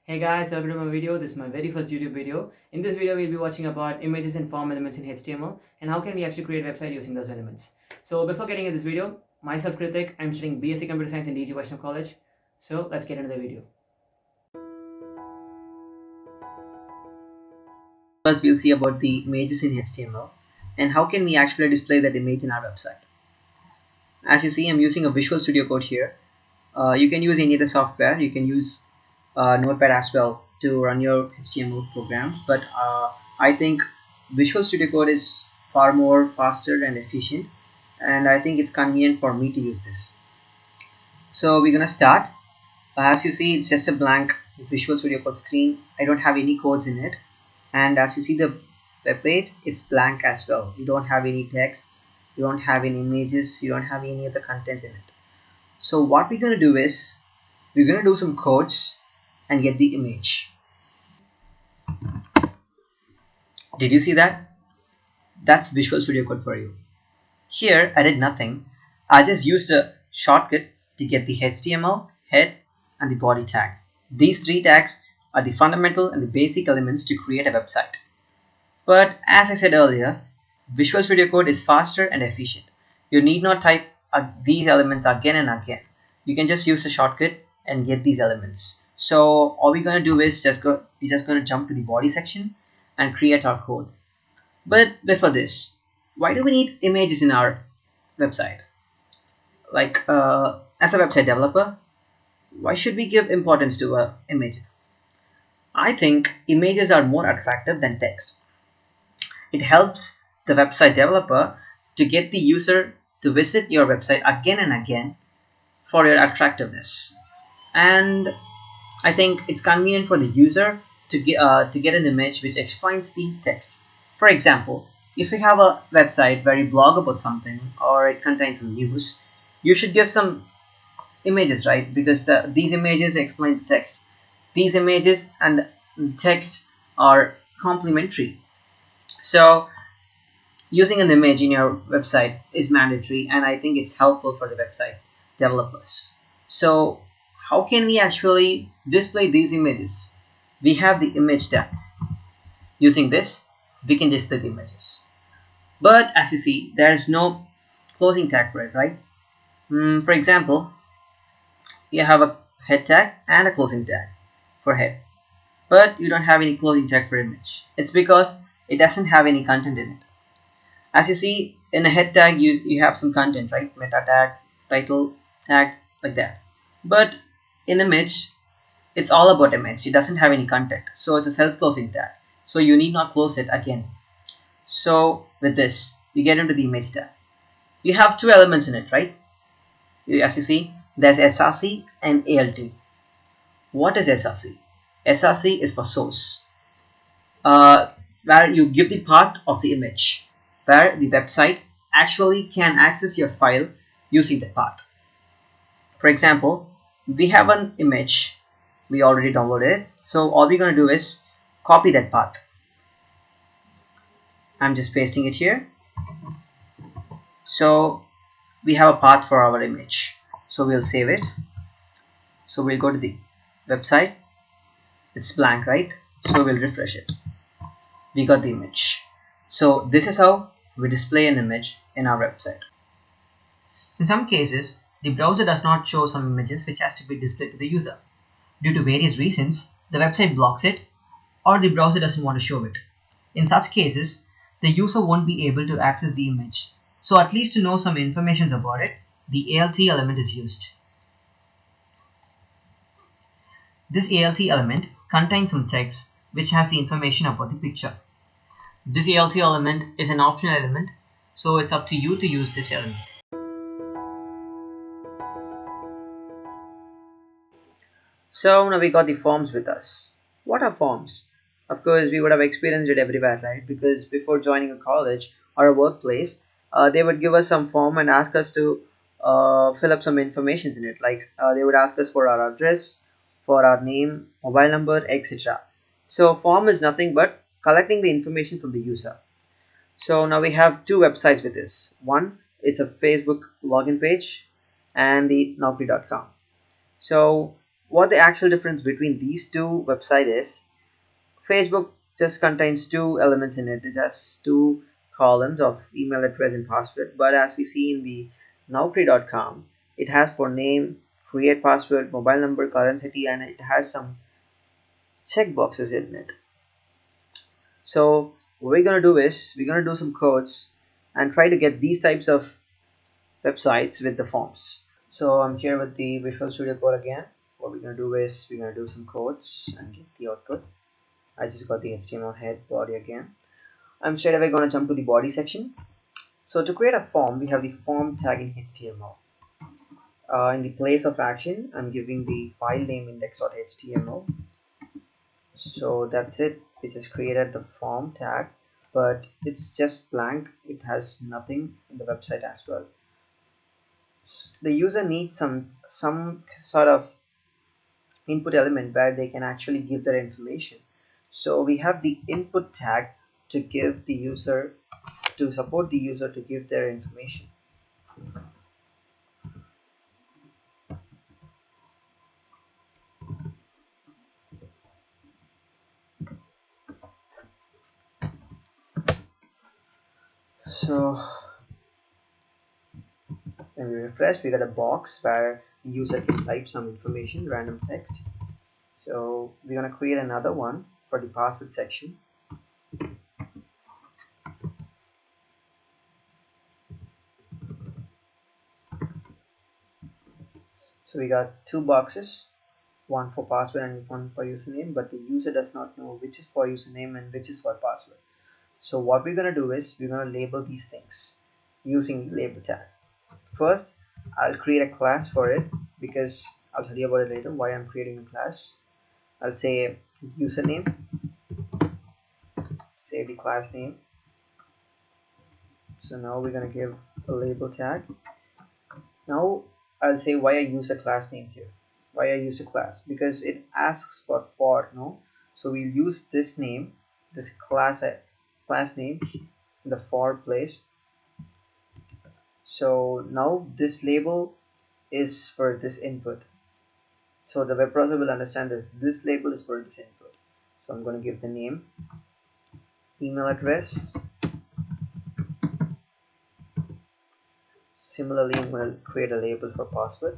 Hey guys, welcome to my video. This is my very first YouTube video. In this video, we'll be watching about images and form elements in HTML and how can we actually create a website using those elements. So before getting into this video, myself Krithik, I'm studying B.Sc Computer Science in DG Vaishnav College. So let's get into the video. First, we'll see about the images in HTML and how can we actually display that image in our website. As you see, I'm using a Visual Studio Code here. You can use any other software. You can use Notepad as well to run your HTML programs, but I think Visual Studio Code is far more faster and efficient, and I think it's convenient for me to use this. So we're gonna start. As you see, it's just a blank Visual Studio Code screen. I don't have any codes in it, and as you see the web page, it's blank as well. You don't have any text, you don't have any images, you don't have any other contents in it. So what we're going to do is we're going to do some codes and get the image. Did you see that? That's Visual Studio Code for you. Here I did nothing. I just used a shortcut to get the HTML, head and the body tag. These three tags are the fundamental and the basic elements to create a website. But as I said earlier, Visual Studio Code is faster and efficient. You need not type these elements again and again. You can just use a shortcut and get these elements. So all we're going to do is we're just going to jump to the body section and create our code. But before this, why do we need images in our website? Like as a website developer, why should we give importance to an image? I think images are more attractive than text. It helps the website developer to get the user to visit your website again and again for your attractiveness. And I think it's convenient for the user to get an image which explains the text. For example, if you have a website where you blog about something or it contains some news, you should give some images, right? Because these images explain the text. These images and text are complementary. So using an image in your website is mandatory, and I think it's helpful for the website developers. So how can we actually display these images? We have the image tab. Using this, we can display the images. But as you see, there is no closing tag for it, right? For example, you have a head tag and a closing tag for head, but you don't have any closing tag for image. It's because it doesn't have any content in it. As you see, in a head tag, you have some content, right? Meta tag, title tag, like that. But in image, it's all about image. It doesn't have any content. So it's a self-closing tag. So you need not close it again. So with this, we get into the image tag. You have two elements in it, right? As you see, there's src and alt. What is src? src is for source, where you give the path of the image, where the website actually can access your file using the path. For example, we have an image, we already downloaded it, so all we're going to do is copy that path. I'm just pasting it here. So we have a path for our image, so we'll save it. So we'll go to the website. It's blank, right? So we'll refresh it. We got the image. So this is how we display an image in our website. In some cases, the browser does not show some images which has to be displayed to the user. Due to various reasons, the website blocks it or the browser doesn't want to show it. In such cases, the user won't be able to access the image. So at least to know some information about it, the alt element is used. This alt element contains some text which has the information about the picture. This alt element is an optional element, so it's up to you to use this element. So now we got the forms with us. What are forms? Of course, we would have experienced it everywhere, right? Because before joining a college or a workplace, they would give us some form and ask us to fill up some information in it. Like they would ask us for our address, for our name, mobile number, etc. So form is nothing but collecting the information from the user. So now we have two websites with this. One is a Facebook login page and the Naukri.com. So what the actual difference between these two websites is, Facebook just contains two elements in it. It has two columns of email address and password. But as we see in the Naukri.com, it has for name, create password, mobile number, current city, and it has some checkboxes in it. So what we're gonna do is we're gonna do some codes and try to get these types of websites with the forms. So I'm here with the Visual Studio Code again. What we're gonna do is we're gonna do some codes and get the output. I just got the HTML head body again. I'm straight away going to jump to the body section. So to create a form, we have the form tag in HTML. In the place of action, I'm giving the file name index.html. So that's it. We just created the form tag, but it's just blank. It has nothing in the website as well. The user needs some sort of input element where they can actually give their information. So we have the input tag to give the user, to support the user to give their information. So when we refresh, we get a box where the user can type some information, random text. So we're gonna create another one for the password section. So we got two boxes, one for password and one for username, but the user does not know which is for username and which is for password. So what we're gonna do is we're gonna label these things using the label tag. First, I'll create a class for it because I'll tell you about it later why I'm creating a class. I'll say username, say the class name. So now we're gonna give a label tag. Now I'll say why I use a class name here. Why I use a class? Because it asks for no. So we'll use this name, this class name in the for place. So now this label is for this input. So the web browser will understand this label is for this input. So I'm going to give the name, email address. Similarly, I'm going to create a label for password.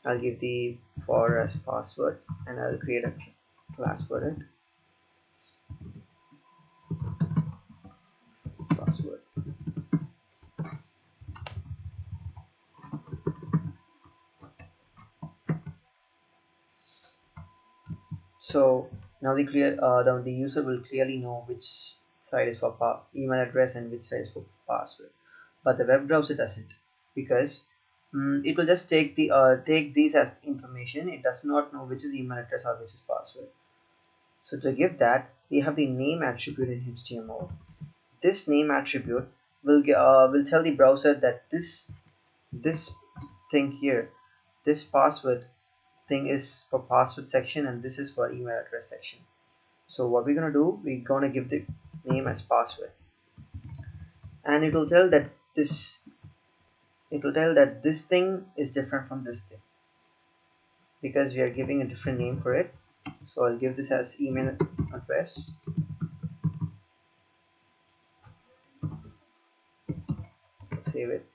I'll give the for as password and I'll create a class for it. Password. So now the user will clearly know which side is for email address and which side is for password. But the web browser doesn't, because it will just take these as information. It does not know which is email address or which is password. So to give that, we have the name attribute in HTML. This name attribute will tell the browser that this thing here, this password thing is for password section and this is for email address section. So what we're gonna do, we're gonna give the name as password, and it will tell that this thing is different from this thing because we are giving a different name for it. So I'll give this as email address. Save it.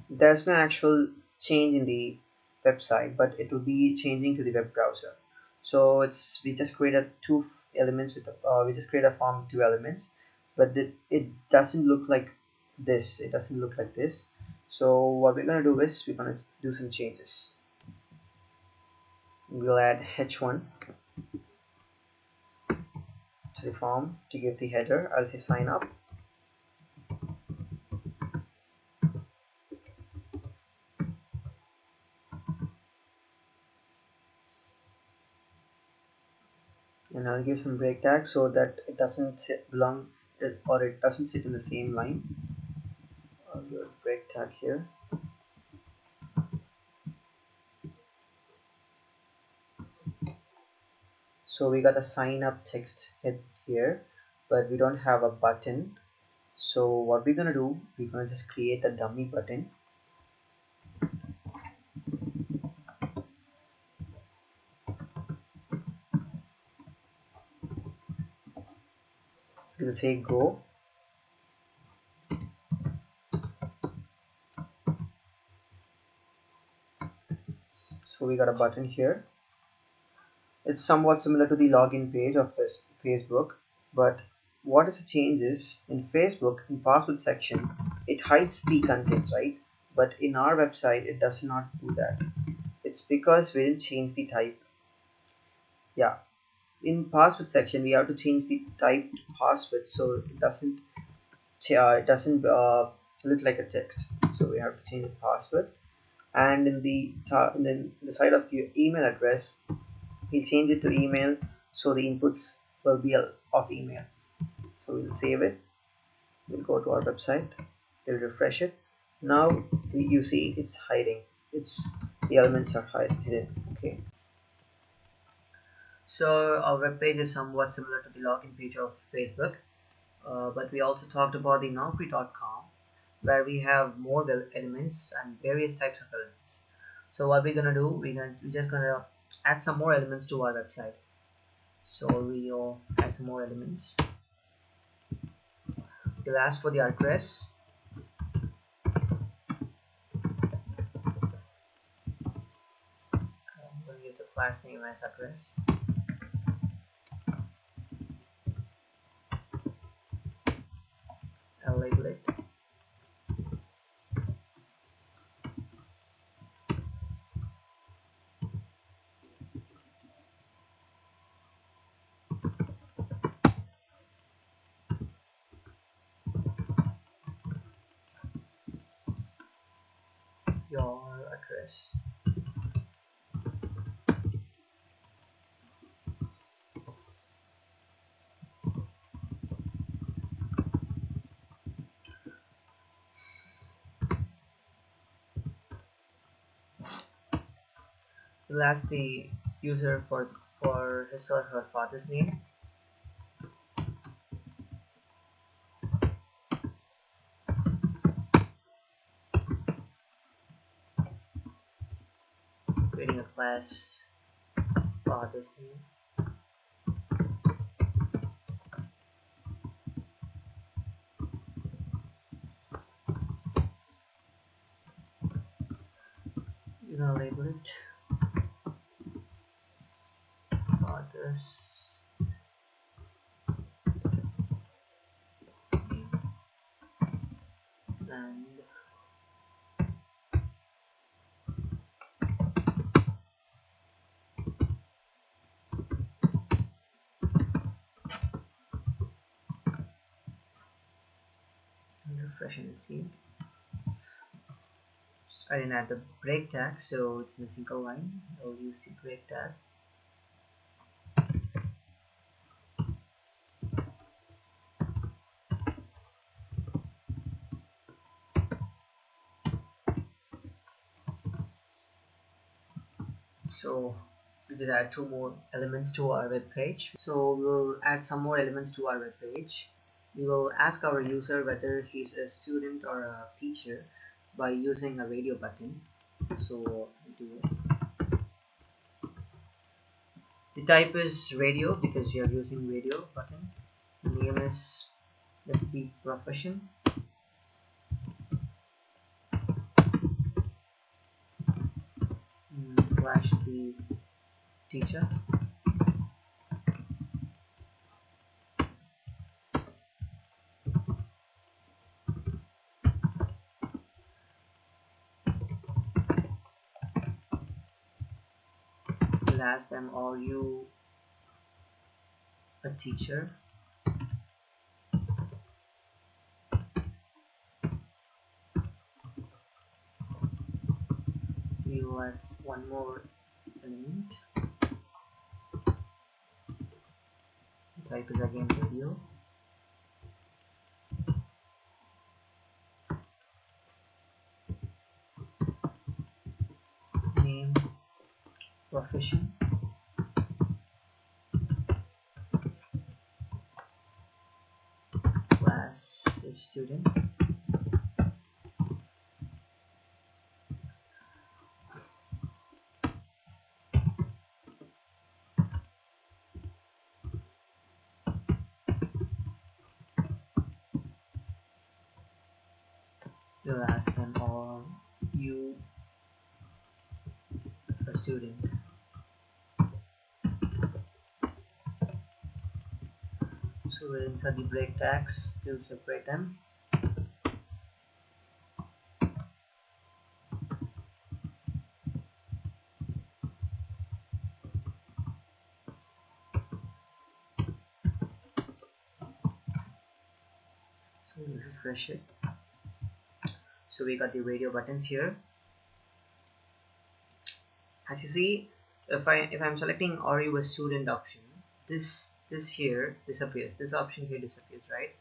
There's no actual change in the website, but it will be changing to the web browser. So we just created two elements with we just created a form with two elements, but it doesn't look like this. It doesn't look like this. So what we're gonna do is we're gonna do some changes. We'll add h1 to the form to give the header. I'll say sign up. And I'll give some break tags so that it doesn't it doesn't sit in the same line. I'll give a break tag here. So we got a sign up text here, but we don't have a button. So what we're gonna do, we're gonna just create a dummy button. We'll say go. So we got a button here. It's somewhat similar to the login page of Facebook, but what is the change is in Facebook, in password section, it hides the contents, right? But in our website, it does not do that. It's because we didn't change the type. Yeah, in password section, we have to change the type password so it doesn't look like a text. So we have to change the password, and in the side of your email address, we'll change it to email, so the inputs will be of email. So we'll save it, we'll go to our website, we'll refresh it. Now you see it's hiding, it's the elements are hidden. Okay, so our web page is somewhat similar to the login page of Facebook, but we also talked about the Naukri.com, where we have more elements and various types of elements. So what we're gonna do, we're just gonna add some more elements to our website. So we'll add some more elements. We'll ask for the address. We'll give the class name as address. I'll label it. Your address. We'll ask the user for his or her father's name. Creating a class father's name. You're gonna label it father's name, and refresh and see. I didn't add the break tag, so it's in a single line. I'll use the break tag. So we just add two more elements to our web page. So we'll add some more elements to our web page. We will ask our user whether he's a student or a teacher by using a radio button. So the type is radio because we are using radio button. The name is, let it be profession. Class should be teacher. We'll ask them, are you a teacher? We will add one more element. The type is again radio. Name profession. Class is student. We'll ask them, are you a student? So we'll insert the break tags to separate them. So we'll refresh it. So we got the radio buttons here. As you see, if I'm selecting "Are you a student" option, this here disappears. This option here disappears, right?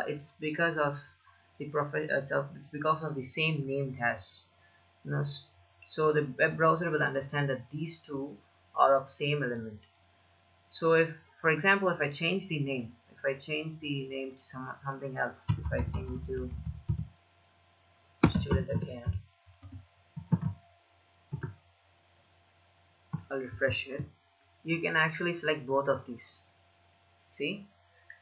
It's because of the it's because of the same name it has. You know, so the web browser will understand that these two are of same element. So if, for example, if I change the name to something else, if I change it to student again, I'll refresh it. You can actually select both of these. See,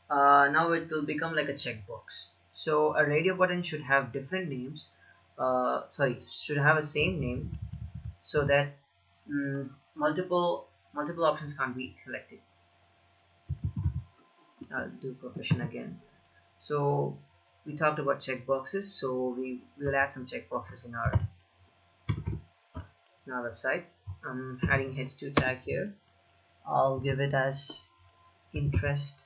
now it will become like a checkbox. So a radio button should have different names. Should have a same name, so that multiple options can't be selected. I'll do profession again. So we talked about checkboxes, so we will add some checkboxes in our website. I'm adding h2 tag here. I'll give it as interest.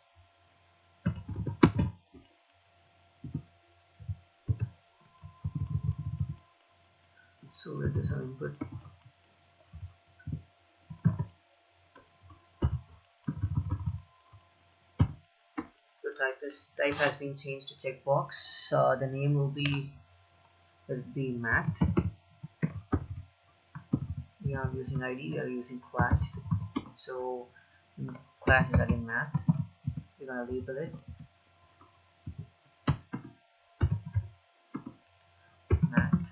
So we'll do some input. So type has been changed to checkbox. The name will be math. We are using ID. We are using class. So class is again math. We're gonna label it math,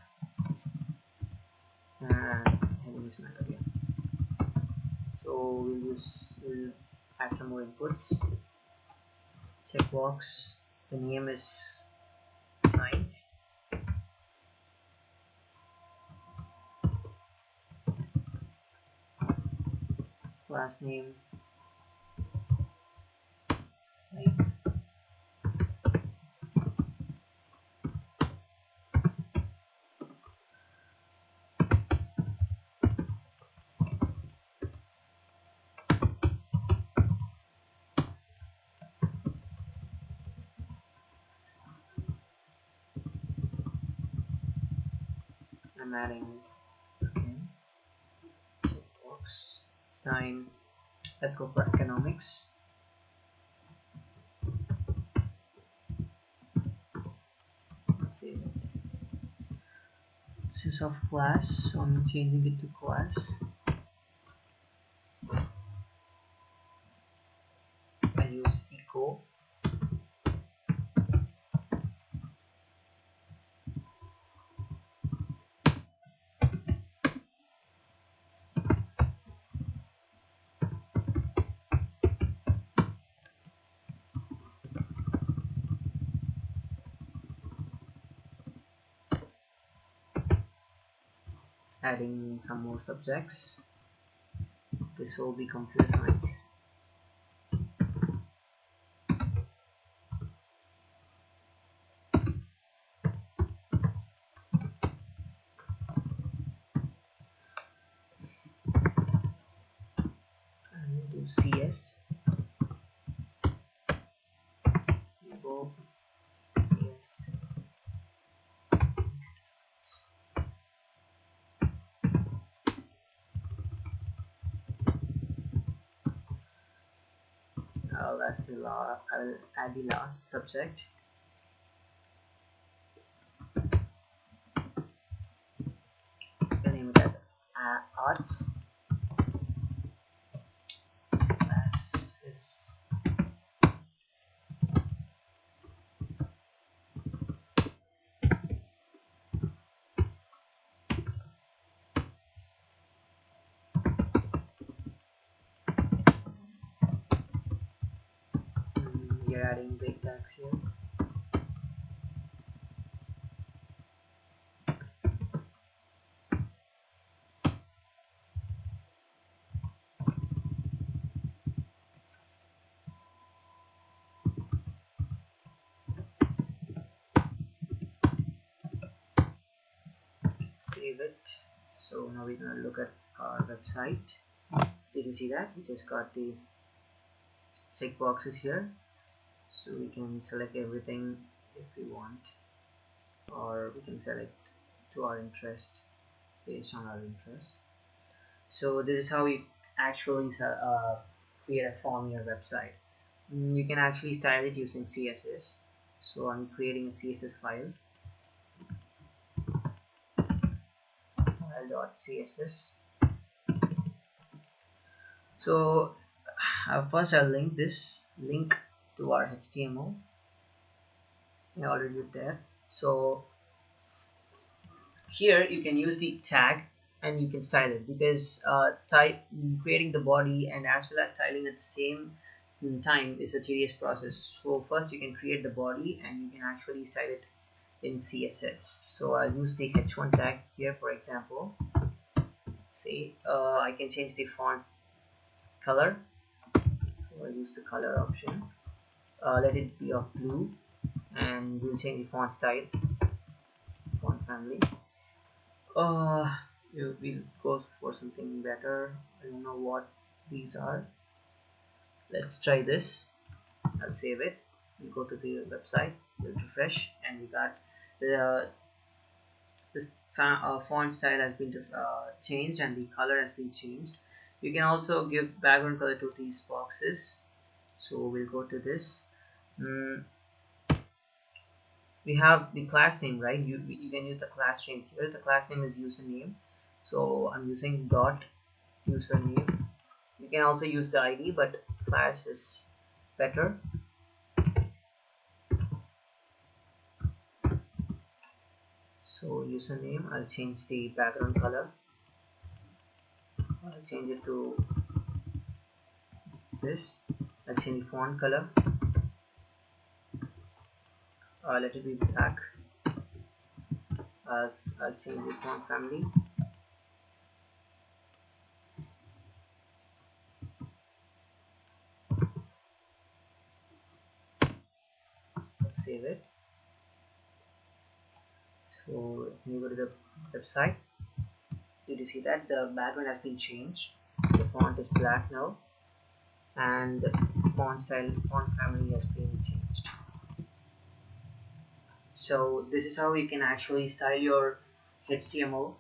and heading is math again. So we'll add some more inputs. Checkbox. The name is science. Class name science. I'm adding again checkbox. This time let's go for economics. Save it. This is of class, so I'm changing it to class. I use eco. Adding some more subjects. This will be computer science. And do CS. Go CS. I'll add the last subject. We'll name it as arts. Class is adding big tags here. Save it. So now we're gonna look at our website. Did you see that? We just got the check boxes here, so we can select everything if we want, or we can select to our interest based on our interest. So this is how you actually create a form in your website. You can actually style it using CSS. So I'm creating a CSS file, style.css. So first I'll link to our HTML. I already did there. So here you can use the tag and you can style it, because creating the body and as well as styling at the same time is a tedious process. So first you can create the body and you can actually style it in CSS. So I'll use the h1 tag here, for example. See, I can change the font color. So I'll use the color option. Let it be of blue, and we'll change the font style, font family. We'll go for something better. I don't know what these are. Let's try this. I'll save it. We'll go to the website, we'll refresh, and we got the this font style has been changed and the color has been changed. You can also give background color to these boxes. So we'll go to this. We have the class name, right? You can use the class name here. The class name is username, so I'm using dot username. You can also use the ID, but class is better. So username, I'll change the background color. I'll change it to this. I'll change the font color. Let it be black. I'll change the font family. I'll save it. So when you go to the website, did you see that the background has been changed? The font is black now, and the font style, font family has been changed. So this is how you can actually style your HTML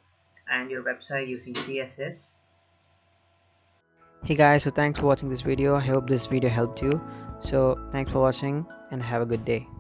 and your website using CSS. Hey guys, so thanks for watching this video. I hope this video helped you. So thanks for watching and have a good day.